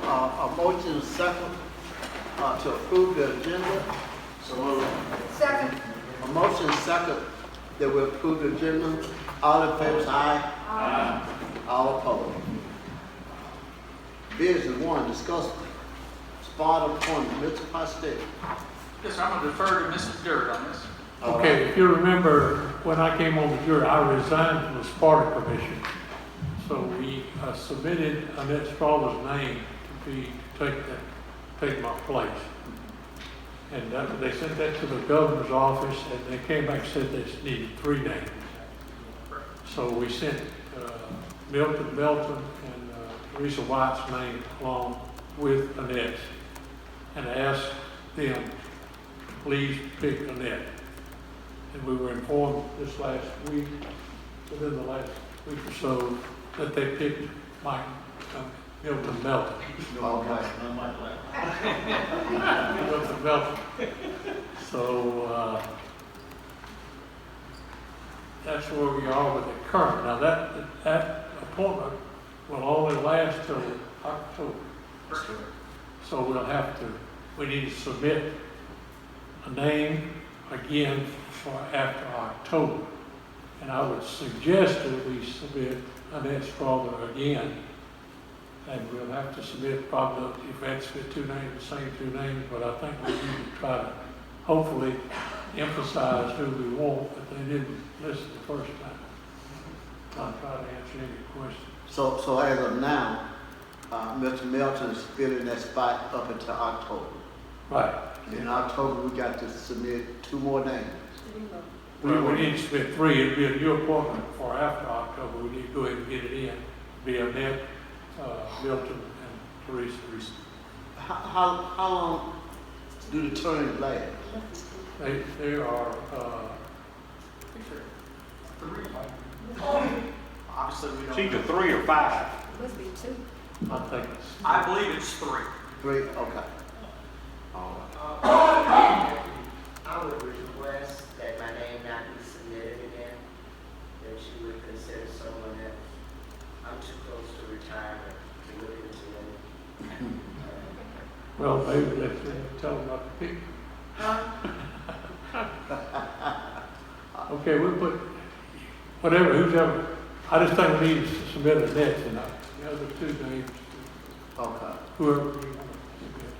a motion and second to approve the agenda. So moved. Second. A motion and second that we approve the agenda. All in favor, say aye. Aye. All opposed. Business one, discuss spot appointment, Mr. Pastel. Yes, sir, I'm going to defer to Mr. Dirt on this. Okay, if you remember, when I came on the jury, I resigned from the Sparta Commission. So we submitted Annette Strawler's name to take my place. And they sent that to the governor's office, and they came back and said they needed 3 names. So we sent Milton Belton and Teresa White's name along with Annette's, and asked them to please pick Annette. And we were informed this last week, within the last week or so, that they picked Milton Belton. Okay. Milton Belton. So that's where we are with the current. Now that appointment will only last till October. So we need to submit a name again for after October. And I would suggest that we submit Annette Strawler again. And we'll have to submit probably, if that's the 2 names, the same 2 names, but I think we need to try to hopefully emphasize who we want, but they didn't listen the first time. I'll try to answer any questions. So as of now, Mr. Melton is filling that spot up until October. Right. In October, we got to submit 2 more names. We need to submit 3. It'll be a new appointment for after October. We need to go ahead and get it in. Be Annette, Milton, and Teresa. How long do the terms last? They are, Obviously, we It's don't. either 3 or 5. Must be 2. I think it's. I believe it's 3. 3, okay. All right. I would request that my name not be submitted again, that you would consider someone else. I'm too close to retirement to look into it. Well, maybe let's tell them not to pick. Okay, we'll put whatever, who's ever. I just think we need to submit a net tonight. The other 2 names, Okay. whoever we want to submit.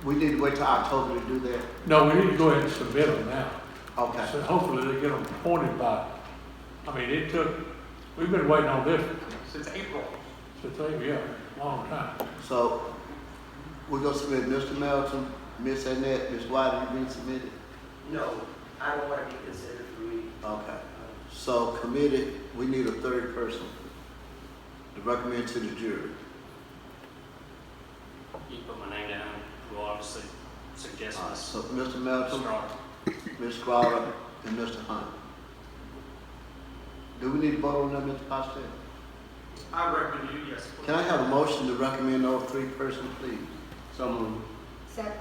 We need to wait till October to do that? No, we need to go ahead and submit them now. Okay. So hopefully they get them appointed by, we've been waiting on this Since April. since a long time. So we're going to submit Mr. Melton, Miss Annette, Miss White, have you been submitted? No, I don't want to be considered free. Okay. So committed, we need a 3rd person to recommend to the jury. You put my name down, we'll obviously suggest this. So Mr. Melton, Strong. Ms. Crowder, and Mr. Hunt. Do we need to vote on that, Mr. Pastel? I recommend you, yes. Can I have a motion to recommend those 3 persons, please? So moved. Second.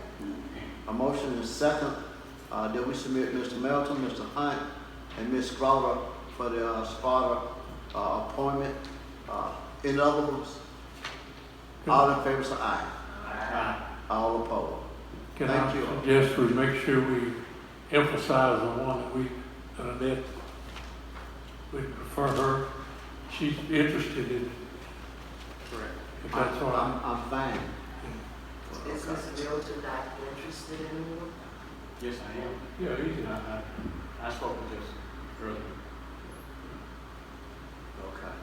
A motion and second that we submit Mr. Melton, Mr. Hunt, and Ms. Crowder for the Sparta appointment. In other words, all in favor say aye. Aye. All opposed. Can Thank I you. suggest we make sure we emphasize the one that Annette, we prefer her. She's interested in it. Correct. If that's all right. I'm fine. Is Ms. Milton not interested anymore? Yes, I am. Yeah, easy. I spoke with this earlier. Okay.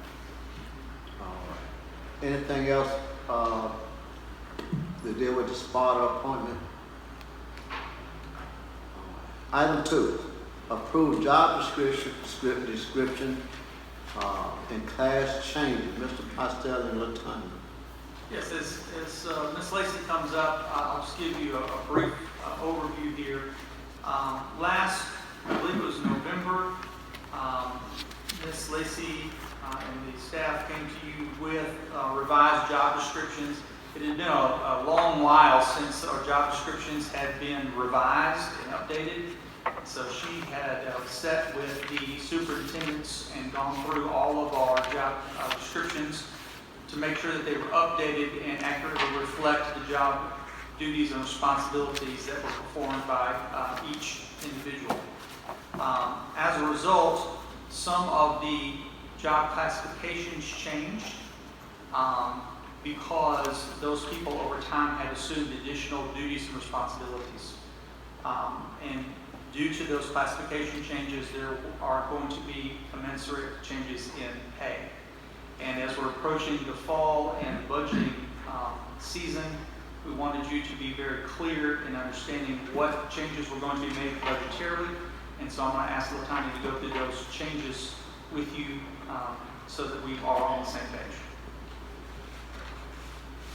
All right. Anything else to deal with the Sparta appointment? Item 2, approve job description and class changes. Mr. Pastel and Latanya. Yes, as Ms. Lacy comes up, I'll just give you a brief overview here. Last, I believe it was November, Ms. Lacy and the staff came to you with revised job descriptions. It had been a long while since our job descriptions had been revised and updated. So she had sat with the superintendents and gone through all of our job descriptions to make sure that they were updated and accurately reflect the job duties and responsibilities that were performed by each individual. As a result, some of the job classifications changed because those people over time had assumed additional duties and responsibilities. And due to those classification changes, there are going to be commensurate changes in pay. And as we're approaching the fall and budgeting season, we wanted you to be very clear in understanding what changes were going to be made budgetarily. And so I'm going to ask Latanya to go through those changes with you so that we are on the same page.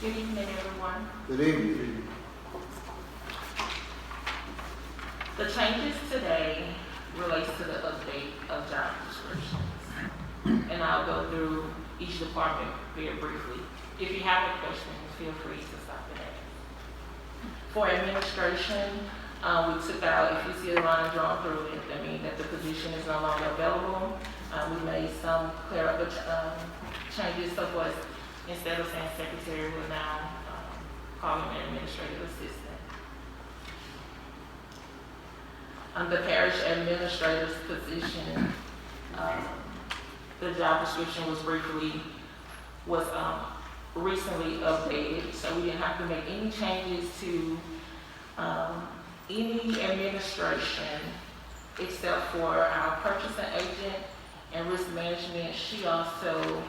Good evening, everyone. Good evening. The changes today relates to the update of job descriptions. And I'll go through each department very briefly. If you have a question, feel free to stop and ask. For administration, we took out, if you see the line drawn through it, that means that the position is no longer available. We made some changes, so was instead of saying secretary, we're now calling an administrative assistant. The parish administrator's position, the job description was recently updated, so we didn't have to make any changes to any administration except for our purchasing agent and risk management. She also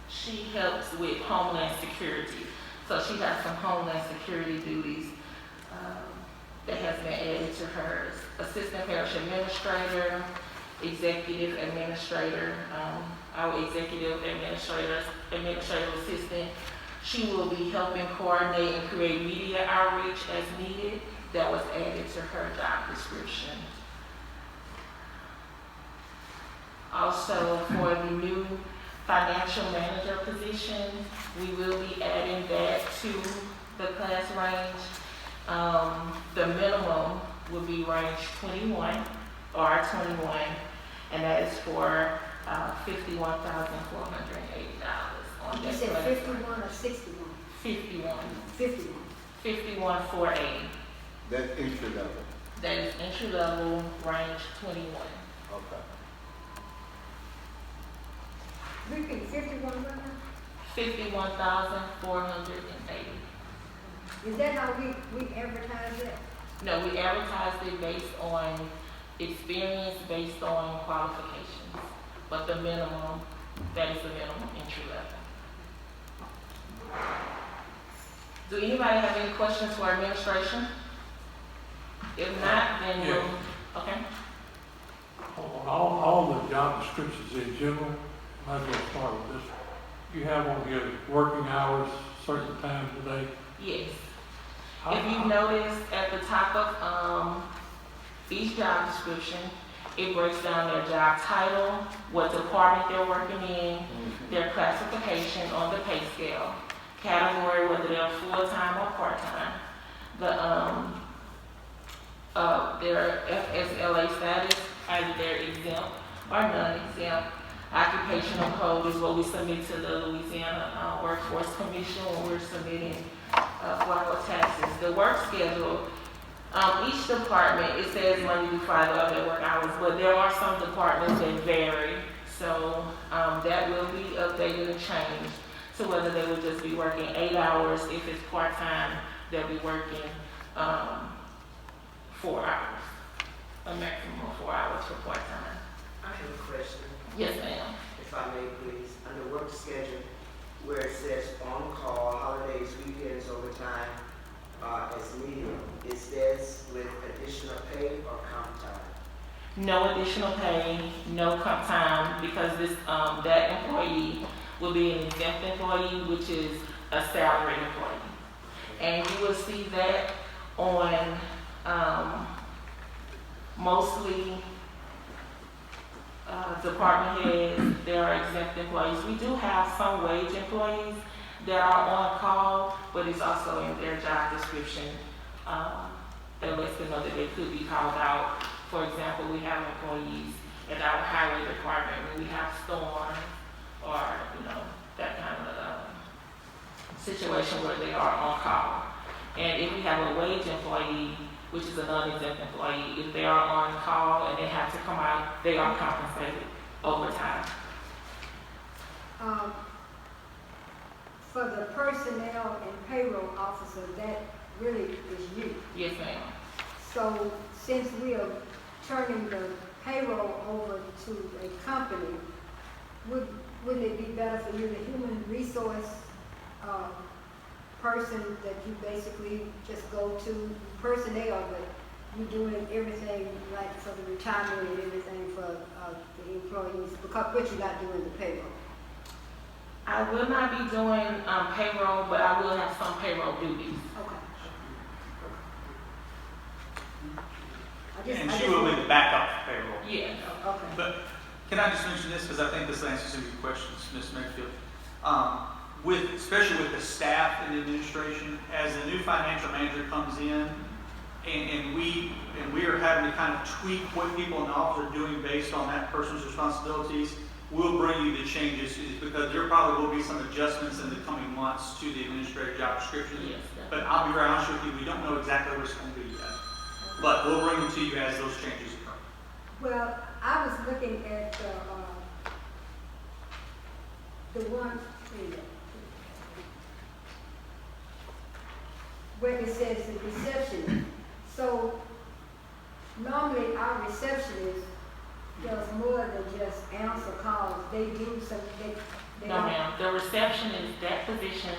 she helps with Homeland Security, so she has some Homeland Security duties that has been added to her. Assistant parish administrator, executive administrator, our executive administrative assistant. She will be helping coordinate and create media outreach as needed. That was added to her job description. Also, for the new financial manager position, we will be adding that to the class range. The minimum will be range 21, or 21, and that is for $51,480 on that. You said class 51 range. or 61? 51. 51. 51,480. That's entry level. That is entry level, range 21. Okay. Repeat, 51 what now? 51,480. Is that how we advertise it? No, we advertised it based on experience, based on qualifications. But the minimum, that is the minimum entry level. Do anybody have any questions for administration? If not, then we'll, okay. On all the job descriptions in general, might as well start with this. You have on here working hours, certain times a day. Yes. How- If you notice at the top of each job description, it breaks down their job title, what department they're working in, their classification on the pay scale, category, whether they're full-time or part-time, their FSLA status, either they're exempt or non-exempt. Occupational code is what we submit to the Louisiana Workforce Commission when we're submitting for our taxes. The work schedule, each department, it says Monday through Friday of their work hours, but there are some departments that vary. So that will be updated and changed to whether they will just be working 8 hours. If it's part-time, they'll be working 4 hours, a maximum of 4 hours for part-time. I have a question, Yes, ma'am. if I may please. Under work schedule, where it says on-call, holidays, weekends, overtime, as needed, is this with additional pay or comp time? No additional pay, no comp time, because this, that employee will be an exempt employee, which is a salaried employee. And you will see that on, mostly, department heads, there are exempt employees. We do have some wage employees that are on call, but it's also in their job description, that lets them know that they could be called out. For example, we have employees at our highway department when we have storms or, you know, that kind of situation where they are on call. And if we have a wage employee, which is a non-exempt employee, if they are on call and they have to come out, they are compensated overtime. For the personnel and payroll officer, that really is you. Yes, ma'am. So since we are turning the payroll over to a company, wouldn't it be better for you, the human resource person, that you basically just go to personnel, but you're doing everything like for the retirement and everything for the employees, but you're not doing the payroll? I will not be doing payroll, but I will have some payroll duties. Okay. And she will be the backup for payroll. Yes. Okay. But can I just mention this, because I think this answers some of your questions, Ms. Medfield. Especially with the staff and the administration, as the new financial manager comes in, and we are having to kind of tweak what people in the office are doing based on that person's responsibilities, we'll bring you the changes, because there probably will be some adjustments in the coming months to the administrative job description. Yes. But I'll be very honest with you, we don't know exactly what it's going to be yet. But we'll bring them to you as those changes occur. Well, I was looking at the one where it says the receptionist. So normally our receptionist does more than just answer calls. They do some, they No, ma'am. The receptionist, that position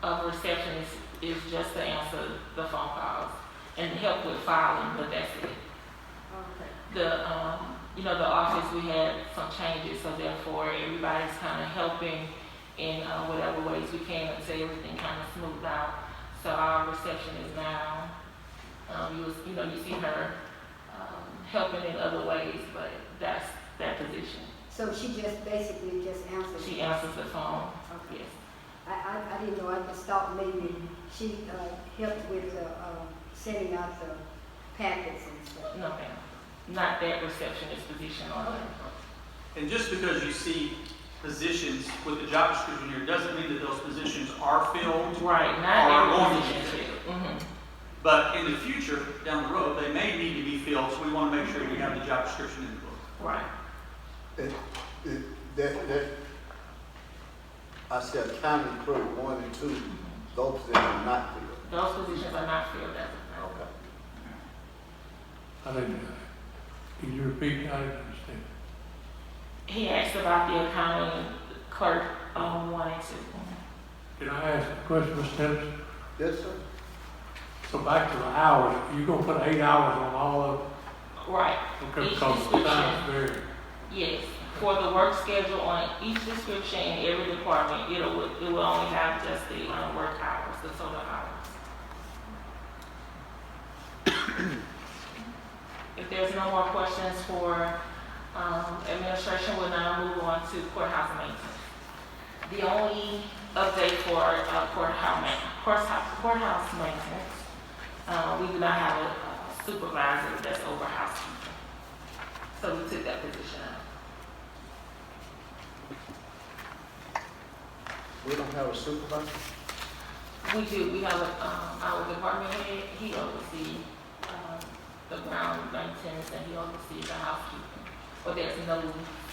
of receptionist is just to answer the phone calls and help with filing, but that's it. Okay. The office, we had some changes, so therefore everybody's kind of helping in whatever ways we can until everything kind of smoothed out. So our receptionist now, you see her helping in other ways, but that's that position. So she just basically just answers? She answers the phone. Okay. Yes. I didn't know. I just thought maybe she helped with sending out the packets and stuff. No, ma'am. Not that receptionist position on there. And just because you see positions with the job description here doesn't mean that those positions are filled. Right, Or not going every to be position is filled. But in the future, down the road, they may need to be filled, so we want to make sure we have the job description in the book. Right. I said county clerk 1 and 2, those positions are not filled. Those positions are not filled as of now. Okay. I didn't, can you repeat? I didn't understand. He asked about the accounting clerk 1 and 2. Can I ask a question, Mr. Henderson? Yes, sir. So back to the hours, you gonna put 8 hours on all of them? Right. Okay, Each because the description. time's very, Yes. For the work schedule on each description in every department, it will only have just the work hours, the total hours. If there's no more questions for administration, we'll now move on to courthouse maintenance. The only update for courthouse maintenance, we do not have a supervisor that's over housekeeping. So we took that position out. We don't have a supervisor? We do. We have our department head. He oversees the ground maintenance and he oversees the housekeeping. But there's no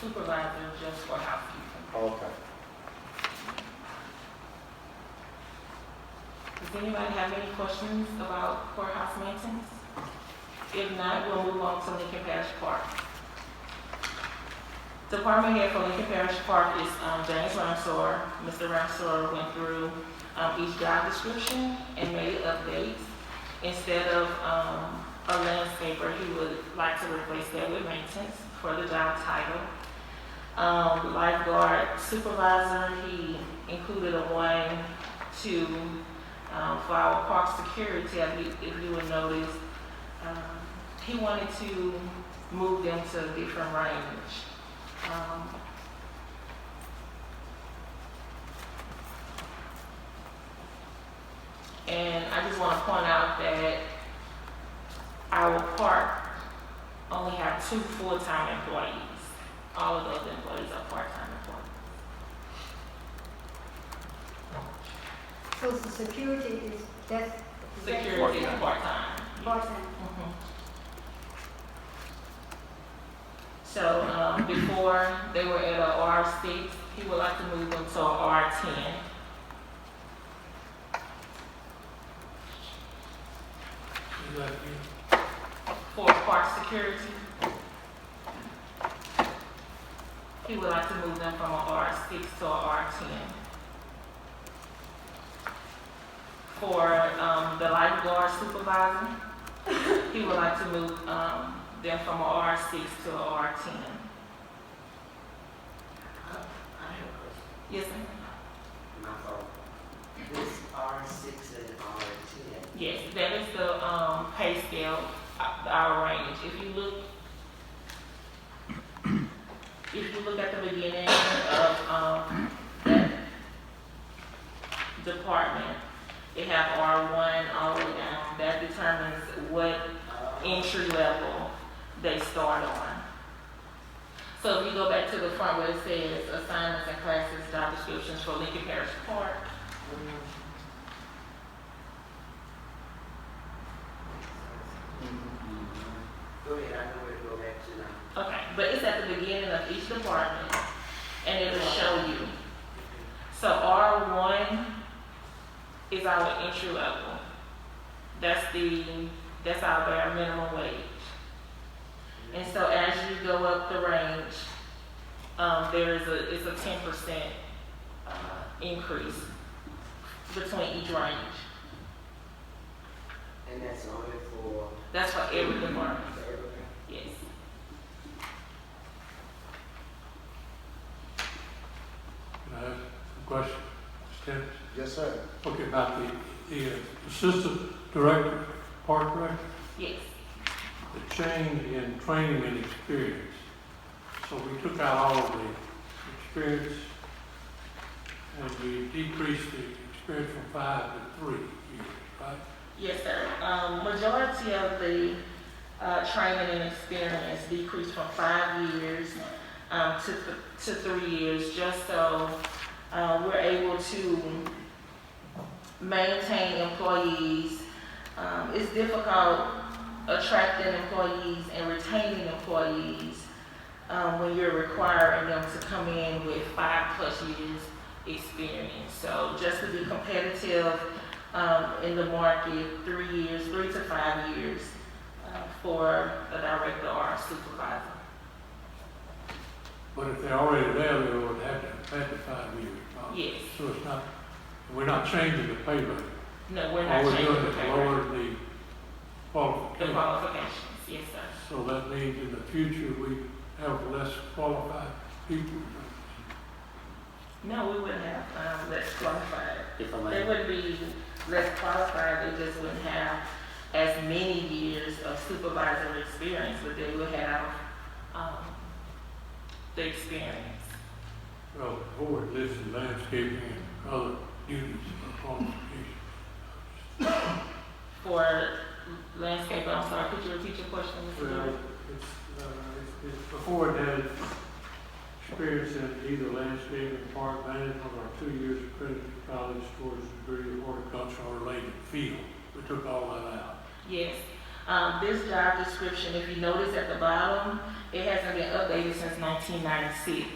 supervisor just for housekeeping. Okay. Does anybody have any questions about courthouse maintenance? If not, we'll move on to Lincoln Parish Park. Department head for Lincoln Parish Park is James Ramsor. Mr. Ramsor went through each job description and made updates. Instead of a landscaper, he would like to replace that with maintenance for the job title. Lifeguard supervisor, he included a 1, 2 for our park security. If you would notice, he wanted to move them to a different range. And I just want to point out that our park only have 2 full-time employees. All of those employees are part-time employees. Social Security is, that's. Security is part-time. Part-time. Mhm. So, before they were at a R6, he would like to move them to a R10. Is that you? For park security. He would like to move them from a R6 to a R10. For the lifeguard supervisor, he would like to move them from a R6 to a R10. I have a question. Yes, sir. My fault. This R6 and R10. Yes, that is the pay scale, our range. If you look at the beginning of that department, they have R1 all the way down. That determines what entry level they start on. So if you go back to the front where it says assignments and classes, job descriptions for Lincoln Parish Park, Go ahead, I know where to go back to now. okay, but it's at the beginning of each department, and it'll show you. So R1 is our entry level. That's our bare minimum wage. And so as you go up the range, it's a 10% increase between each range. And that's only for That's for every department. everything? Yes. Can I ask a question? Ms. Timmons? Yes, sir. Okay, about the assistant director, park director, Yes. the change in training and experience. So we took out all of the experience and we decreased the experience from 5 to 3 years, right? Yes, sir. Majority of the training and experience decreased from 5 years to 3 years, just so we're able to maintain employees. It's difficult attracting employees and retaining employees when you're requiring them to come in with 5+ years experience. So just to be competitive in the market, 3 to 5 years for a director or a supervisor. But if they're already there, they would have the 5 years. Yes. So it's not, we're not changing the pay rate. No, we're All not we're changing doing the is pay rate. lowering the The qualification. qualifications, yes, sir. So that means in the future, we have less qualified people. No, we wouldn't have less qualified. If I They may. wouldn't be less qualified, they just wouldn't have as many years of supervisory experience, but they would have the experience. Well, the board lists in landscaping and other duties or qualifications. For landscape, I'm sorry, could you repeat your question, Mr. Well, Dewey? it's before it had experience in either landscaping, park management, or 2 years accredited college towards a degree of horticulture or related field. We took all that out. Yes. This job description, if you notice at the bottom, it hasn't been updated since 1996.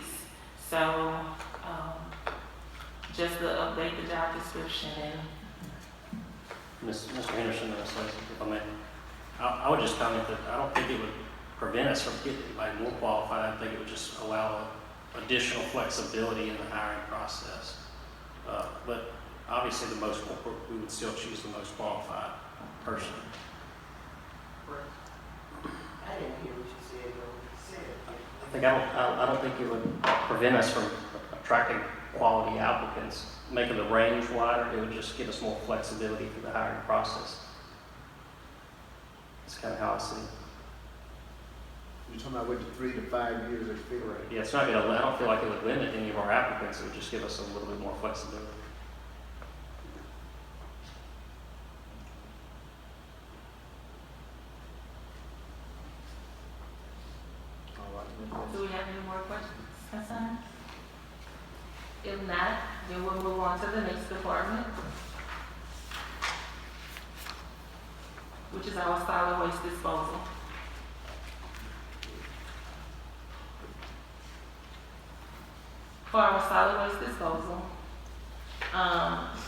So, just to update the job description and Mr. Henderson, if I may, I would just comment that I don't think it would prevent us from getting anybody more qualified. I think it would just allow additional flexibility in the hiring process. But obviously, we would still choose the most qualified person. I didn't hear what you said, though. I don't think it would prevent us from attracting quality applicants, making the range wider. It would just give us more flexibility through the hiring process. That's kind of how I see it. You're talking about with the 3 to 5 years experience. Yeah, it's not going to. I don't feel like it would limit any of our applicants. It would just give us a little bit more flexibility. do we have any more questions, concerns? If not, then we'll move on to the next department. which is our solid waste disposal. For our solid waste disposal,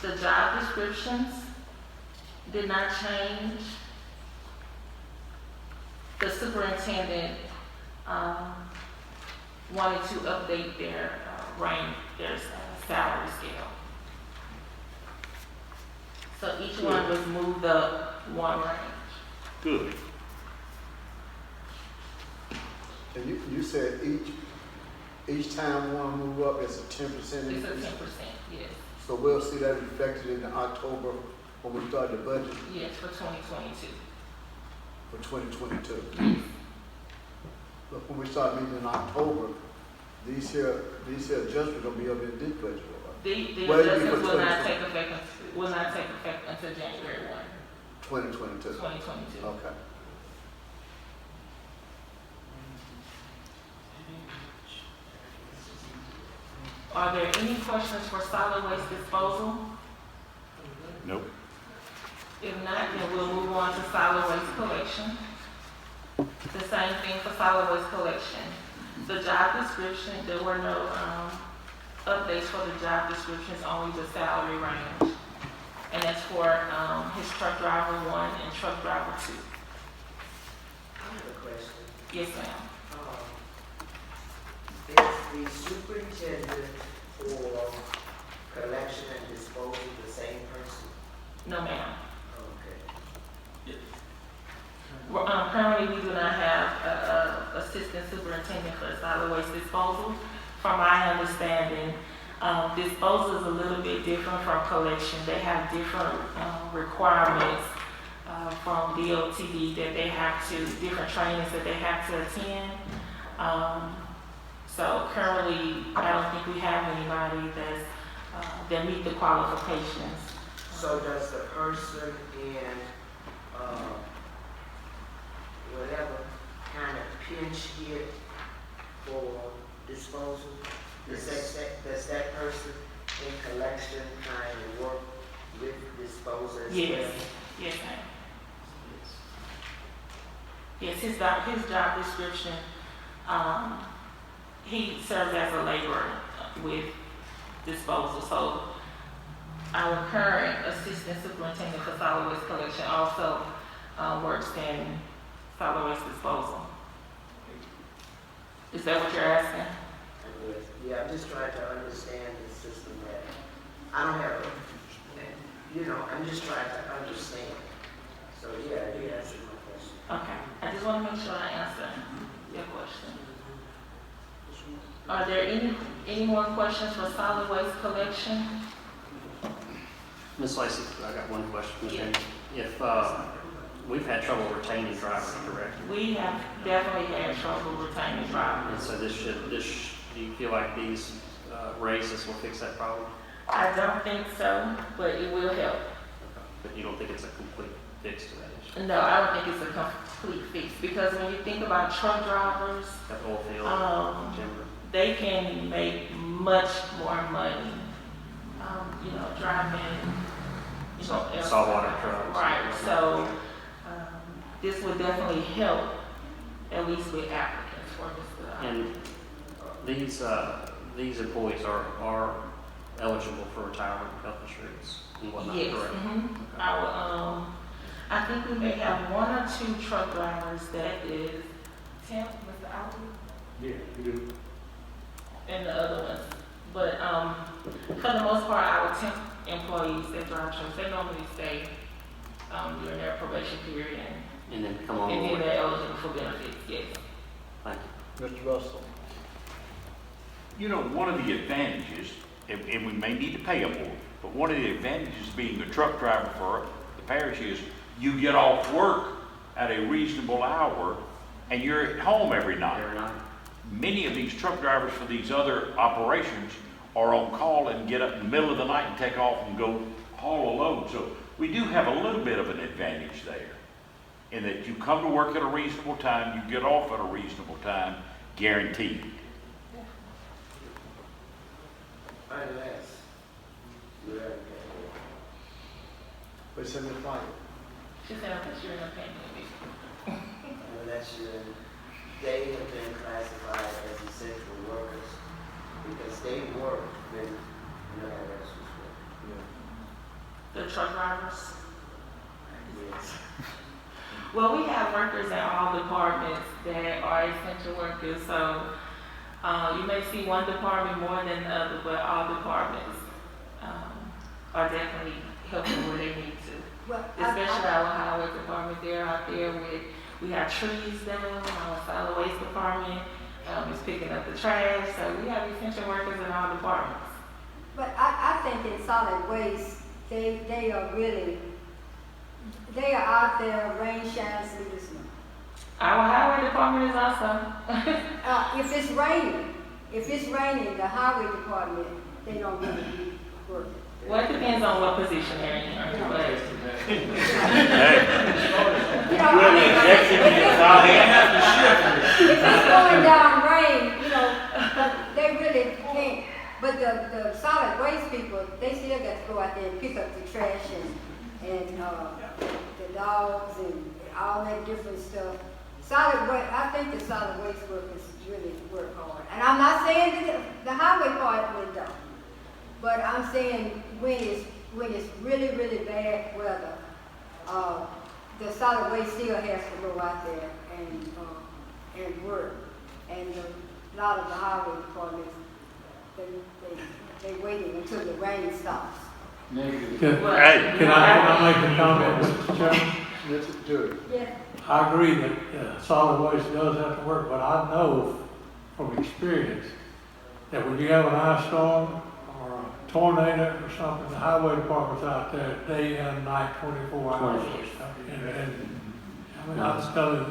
the job descriptions did not change. The superintendent, wanted to update their, range, their salary scale. So each one was moved up one range. Good. And you said each time one move up, it's a 10% It's a 10%, increase? yes. So we'll see that reflected in the October when we start the budget Yes, for 2022. for 2022. Yes. But when we start meeting in October, these here adjustments gonna be up in this budget. The Well, it'd be adjustments for will not 2020. take effect, will not take effect until January 1, 2022. 2022. Okay. Are there any questions for solid waste disposal? Nope. If not, then we'll move on to solid waste collection. The same thing for solid waste collection. The job description, there were no updates for the job descriptions, only the salary range. And that's for his truck driver 1 and truck driver 2. I have a question. Yes, ma'am. Is the superintendent for collection and disposal the same person? No, ma'am. Okay. Well, currently, we do not have a assistant superintendent for solid waste disposal. From my understanding, disposal is a little bit different from collection. They have different requirements from DOTD that they have to, different trainings that they have to attend. So currently, I don't think we have anybody that's, that meet the qualifications. So does the person in, whatever kind of pinch hit for disposal? Does that person in collection kind of work with disposal as well? Yes, yes, ma'am. Yes, his job description, he serves as a laborer with disposal. So our current assistant superintendent for solid waste collection also works in solid waste disposal. Is that what you're asking? Yeah, I'm just trying to understand the system that, I don't have a, I'm just trying to understand. So, yeah, you answered my question. Okay, I just want to make sure I answer your question. Are there any more questions for solid waste collection? Ms. Lacy, I got one question. Ms. Yeah. James. If, we've had trouble retaining drivers, correct? We have definitely had trouble retaining drivers. And so do you feel like these raises will fix that problem? I don't think so, but it will help. But you don't think it's a complete fix to that issue? No, I don't think it's a complete fix, because when you think about truck drivers, Got the oil field, timber. they can make much more money, driving, Saltwater trucks. Right, so, this would definitely help, at least with applicants for this. And these employees are eligible for retirement health insurance and whatnot, Yes, correct? Our, I think we may have 1 or 2 truck drivers that is temp, Mr. Allen, Yeah, you do. and the other ones. But, for the most part, our temp employees that drive trucks, they normally stay, during their probation period, And then come on and then board. they're eligible for benefits, yes. Thank you. Mr. Russell? You know, one of the advantages, and we may need to pay them more, but one of the advantages of being a truck driver for the parish is you get off work at a reasonable hour and you're at home every night. Every night. Many of these truck drivers for these other operations are on call and get up in the middle of the night and take off and go haul a load. So we do have a little bit of an advantage there, in that you come to work at a reasonable time, you get off at a reasonable time, guaranteed. Unless you have, What's in the flight? She said, unless you're in a pandemic. Unless they have been classified as essential workers because they work when no one else was The truck drivers. working. Yes. Well, we have workers in all departments that are essential workers, so you may see one department more than the other, but all departments are definitely helping where they need to. Well, Especially our highway department, they're out there with, we have trees down, our solid waste department is picking up the trash, so we have essential workers in all departments. But I think in solid waste, they are really, they are out there, rain, shine, sleet, or snow. Our highway department is also. If it's raining, the highway department, they don't really be working. Well, it depends on what position they're in, but You know, I mean, if it's going down rain, you know, they really can't. But the solid waste people, they still got to go out there and pick up the trash and the dogs and all that different stuff. Solid waste, I think the solid waste workers really work hard. And I'm not saying that the highway part will don't. But I'm saying when it's really, really bad weather, the solid waste still has to go out there and work. And a lot of the highway departments, they waiting until the rain stops. Can I make a comment, Mr. Chairman? Mr. Jury. Yeah. I agree that solid waste does have to work, but I know from experience that when you have an ice storm or a tornado or something, the highway department's out there day and night, 24 hours. And I mean, I just tell you,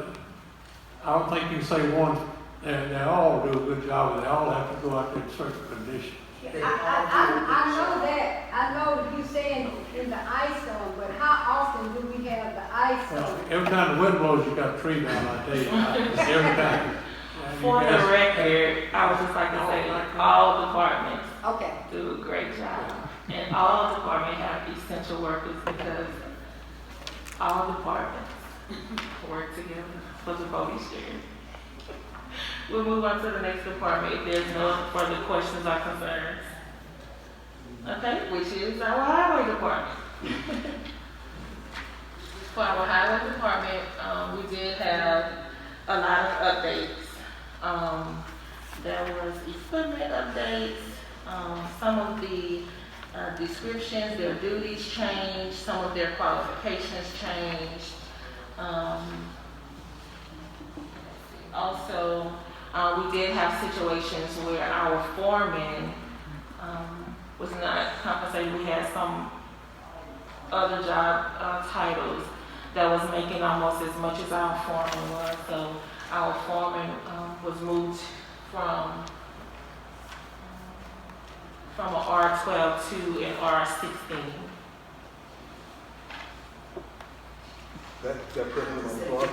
I don't think you can say one, they all do a good job, but they all have to go out there in certain conditions. I know that. I know you're saying in the ice storm, but how often do we have the ice storm? Well, every time the wind blows, you got a tree down, I tell you. Every time. for the record, I would just like to say, all departments Okay. do a great job. And all departments have essential workers because all departments work together for the voting share. We'll move on to the next department if there's no further questions or concerns. Okay, which is our highway department. For our highway department, we did have a lot of updates. There was equipment updates, some of the descriptions, their duties changed, some of their qualifications changed. Also, we did have situations where our foreman was not compensated. We had some other job titles that was making almost as much as our foreman was. So our foreman was moved from a R12 to an R16. That put him on the floor.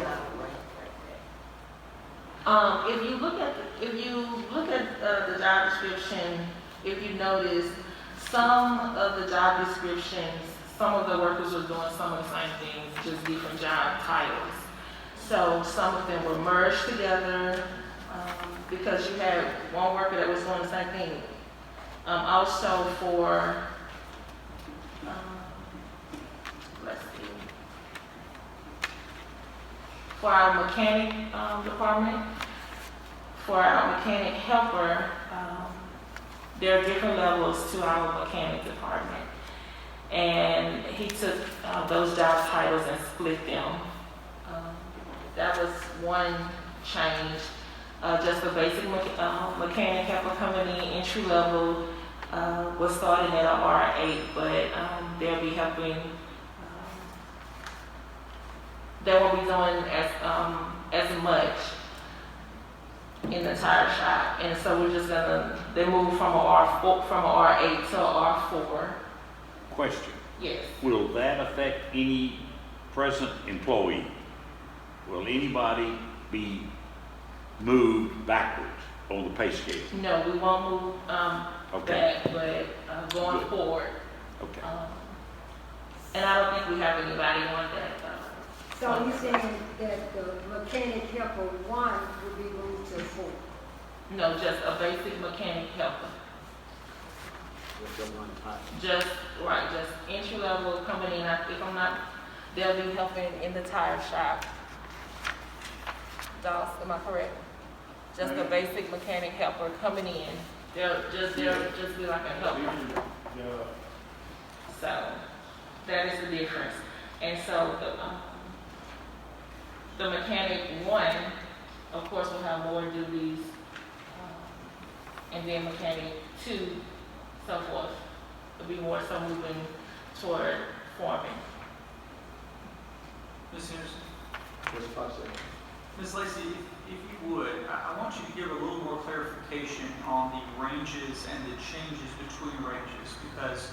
If you look at the job description, if you notice, some of the job descriptions, some of the workers were doing some of the same things, just different job titles. So some of them were merged together because you had one worker that was doing the same thing. Also for, let's see, for our mechanic department, for our mechanic helper, there are different levels to our mechanic department. And he took those job titles and split them. That was one change. Just a basic mechanic helper coming in, entry level, was starting at an R8, but they'll be helping. They won't be doing as much in the tire shop, and so we're just they move from a R8 to a R4. Question, Yes. will that affect any present employee? Will anybody be moved backwards on the pay scale? No, we won't move Okay. back, but going Good. forward. Okay. And I don't think we have anybody on that So you saying that the mechanic helper one would be moved to 4? No, just a basic mechanic helper. With the one type. Just, right, just entry level coming in, if I'm not, they'll be helping in the tire shop. Doss, am I correct? Just a basic mechanic helper coming in, they'll just be like a helper. So, that is the difference. And so, the mechanic one, of course, will have more duties, and then mechanic two, so forth. It'll be more so moving toward forming. Ms. Henderson? What's the process? Ms. Lacy, if you would, I want you to give a little more clarification on the ranges and the changes between ranges, because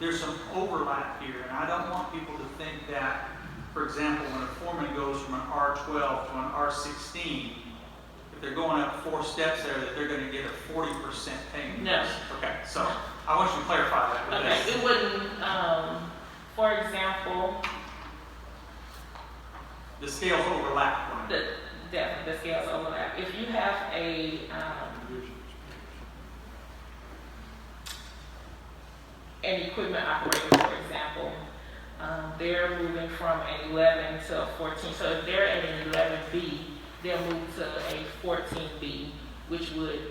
there's some overlap here, and I don't want people to think that, for example, when a foreman goes from an R12 to an R16, if they're going up 4 steps there, that they're going to get a 40% pay increase. No. Okay, so I want you to clarify that with Okay, this. it wouldn't, for example, The scales overlap. the scales overlap. If you have an equipment operator, for example, they're moving from an 11 to a 14. So if they're at an 11B, they'll move to a 14B, which would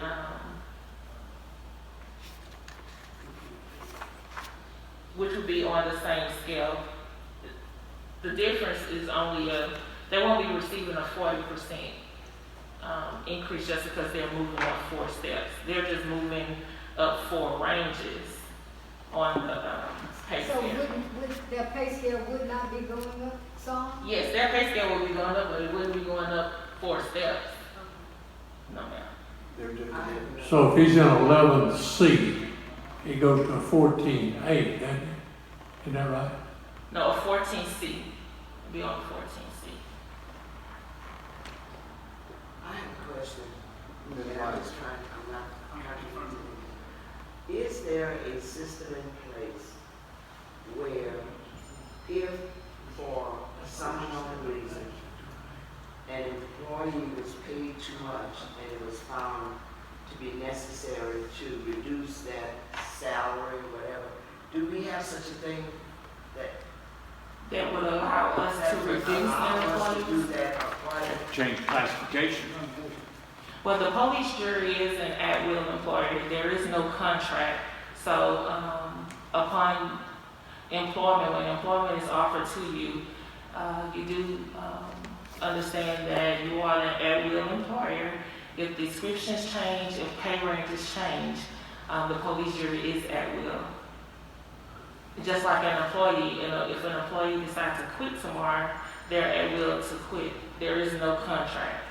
be on the same scale. The difference is only they won't be receiving a 40% increase just because they're moving up 4 steps. They're just moving up 4 ranges on the pay So scale. would their pay scale would not be going up some? Yes, their pay scale will be going up, but it wouldn't be going up 4 steps. No, ma'am. They're different. So if he's in 11C, he goes to a 14A, doesn't he? Isn't that right? No, a 14C. It'll be on 14C. I have a question. Ms. And I'm White. just trying, I'm not Is there a system in place where if for some unknown reason an employee was paid too much and it was found to be necessary to reduce that salary, whatever, do we have such a thing That would allow us to reduce to do employees. that or whatever? Change classification. Well, the police jury is an at-will employer. There is no contract. So upon employment, when employment is offered to you, you do understand that you are an at-will employer. If descriptions change, if pay ranges change, the police jury is at-will. Just like an employee, if an employee decides to quit tomorrow, they're at-will to quit. There is no contract.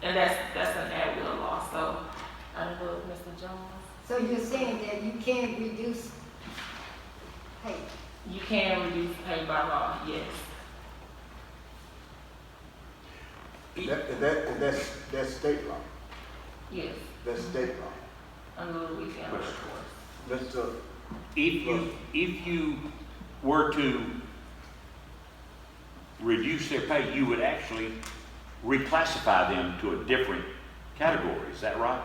And that's an at-will law, so I don't know, Mr. Jones. So you're saying that you can't reduce pay? You can reduce pay by law, yes. That's state law. Yes, That's state law. under Louisiana, of course. Mr. If you were to reduce their pay, you would actually reclassify them to a different category. Is that right?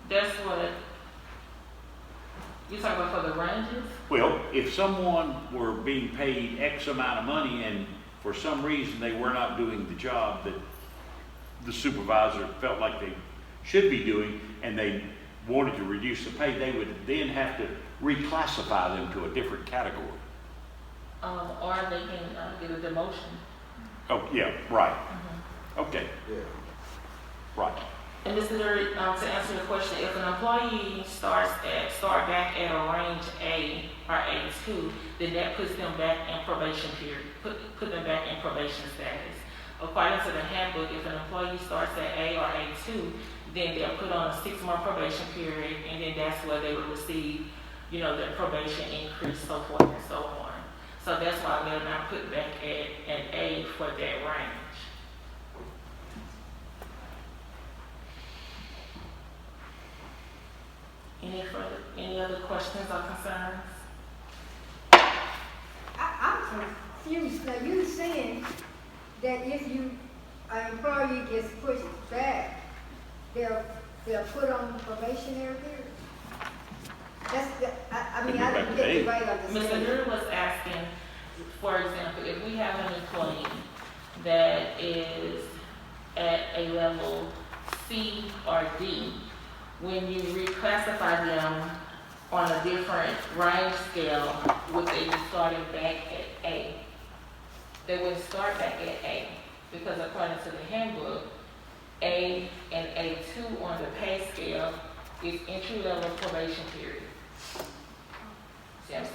That's what, you talking about for the ranges? Well, if someone were being paid X amount of money and for some reason they were not doing the job that the supervisor felt like they should be doing and they wanted to reduce the pay, they would then have to reclassify them to a different category. Or they can get a demotion. Oh, yeah, right. Okay, Yeah. right. And Mr. Dury, to answer your question, if an employee start back at a range A or A2, then that puts them back in probation period, put them back in probation status. According to the handbook, if an employee starts at A or A2, then they're put on a 6-month probation period, and then that's where they will receive, their probation increase, so forth and so on. So that's why they're not put back at an A for that range. Any other questions or concerns? confused. Now, you saying that if an employee gets pushed back, they're put on probationary period? I mean, I didn't get the right Mr. understanding. Drew was asking, for example, if we have an employee that is at a level C or D, when you reclassify them on a different range scale, would they be starting back at A? They wouldn't start back at A, because according to the handbook, A and A2 on the pay scale is entry-level probation period. See what I'm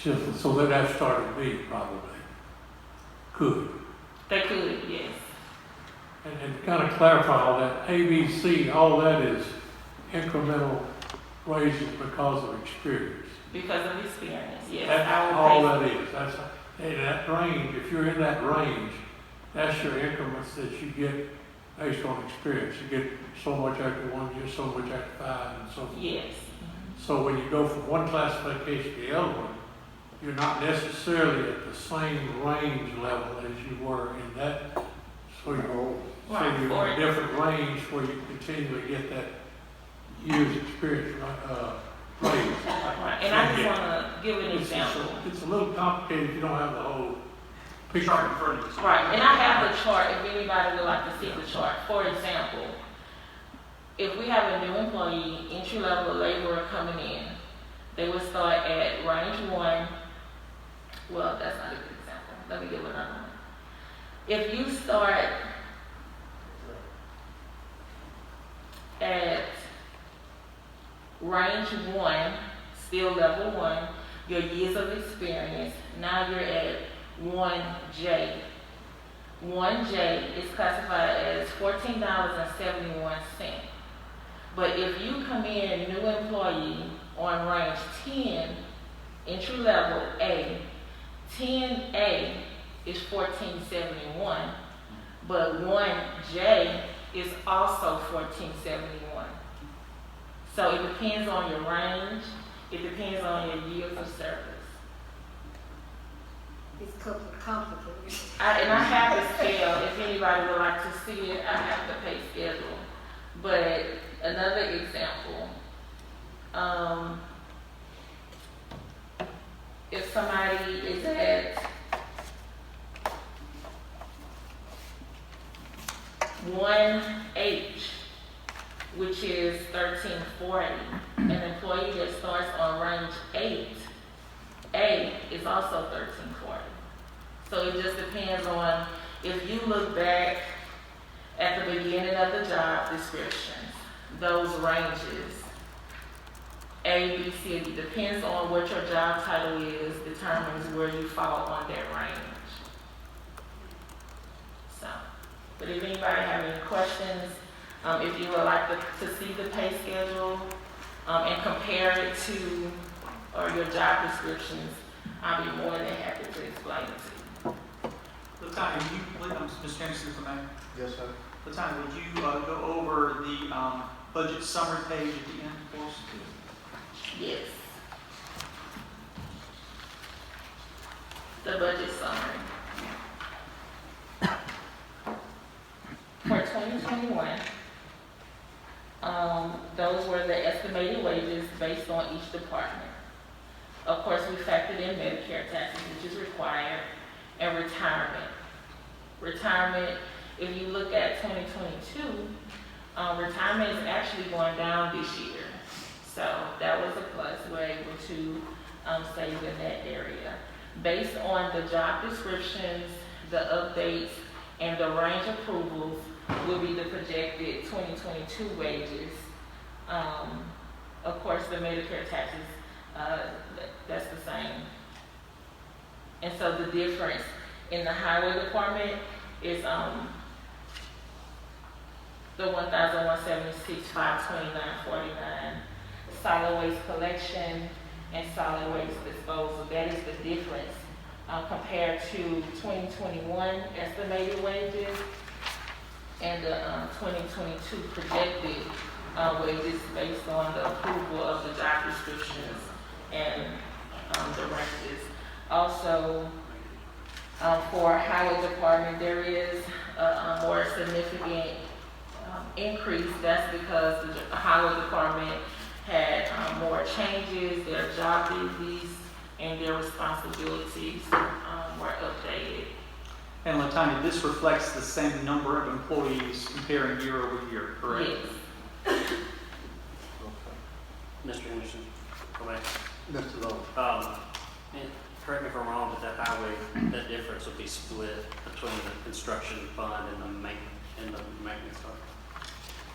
saying? So let that start at B, probably. Could. They could, yes. And to kind of clarify all that, A, B, C, all that is incremental raises because of experience. Because of experience, yes. That's all that is. That's, hey, that range, if you're in that range, that's your increments that you get based on experience. You get so much after 1 year, so much after 5, and so forth. Yes. So when you go from one classification to the other one, you're not necessarily at the same range level as you were in that. So you're in a different range where you continually get that year's experience raised. Right. And I just want to give an example. It's a little complicated if you don't have the whole picture. Chart in front of you. Right, and I have the chart if anybody would like to see the chart. For example, if we have a new employee, entry-level laborer coming in, they would start at range 1. Well, that's not a good example. Let me give another one. If you start at range 1, still level 1, your years of experience, now you're at 1J. 1J is classified as $14.71. But if you come in, new employee, on range 10, entry level A, 10A is $14.71, but 1J is also $14.71. So it depends on your range, it depends on your years of service. It's complicated. And I have the scale, if anybody would like to see it, I have the pay schedule. But another example, if somebody is at 1H, which is 1340, an employee that starts on range 8A is also 1340. So it just depends on, if you look back at the beginning of the job descriptions, those ranges, A, B, C, and D, depends on what your job title is, determines where you fall on that range. So, but if anybody have any questions, if you would like to see the pay schedule and compare it to your job descriptions, I'll be more than happy to explain it to you. Latanya, would you, Ms. Jameson, if I may? Yes, sir. Latanya, would you go over the budget summary page at the end for us? Yes. The budget summary. For 2021, those were the estimated wages based on each department. Of course, we factored in Medicare taxes, which is required, and retirement. Retirement, if you look at 2022, retirement is actually going down this year. So that was a plus. We're able to save in that area. Based on the job descriptions, the updates, and the range approvals will be the projected 2022 wages. Of course, the Medicare taxes, that's the same. And so the difference in the highway department is the $1,176, $529.49. Solid waste collection and solid waste disposal. That is the difference compared to 2021 estimated wages and the 2022 projected wages based on the approval of the job descriptions and the ranges. Also, for highway department, there is a more significant increase. That's because the highway department had more changes, their job duties and their responsibilities were updated. And Latanya, this reflects the same number of employees comparing year over year, correct? Yes. Mr. Henderson, go back. Mr. Lowe. And correct me if I'm wrong, but that highway, that difference would be split between the construction fund and the maintenance fund?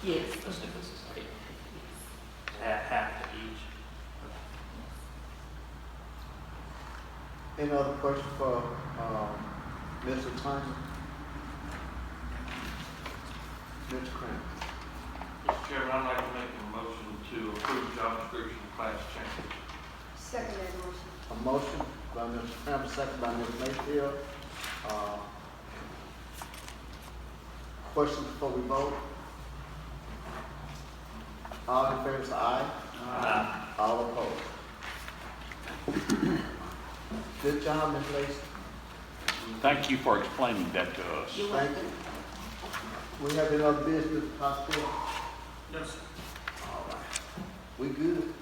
Yes. Those differences, okay. Half to each. Any other questions for, Mr. Tanya? Mr. Kramer? Mr. Chairman, I'd like to make a motion to approve job description class change. Second that motion. A motion by Mr. Kramer, second by Ms. Mayfield. Questions before we vote? All in favor say aye. Aye. All opposed. Good job, Ms. Lacy. Thank you for explaining that to us. Thank you. We have any other business, hospital? No, sir. All right. We good?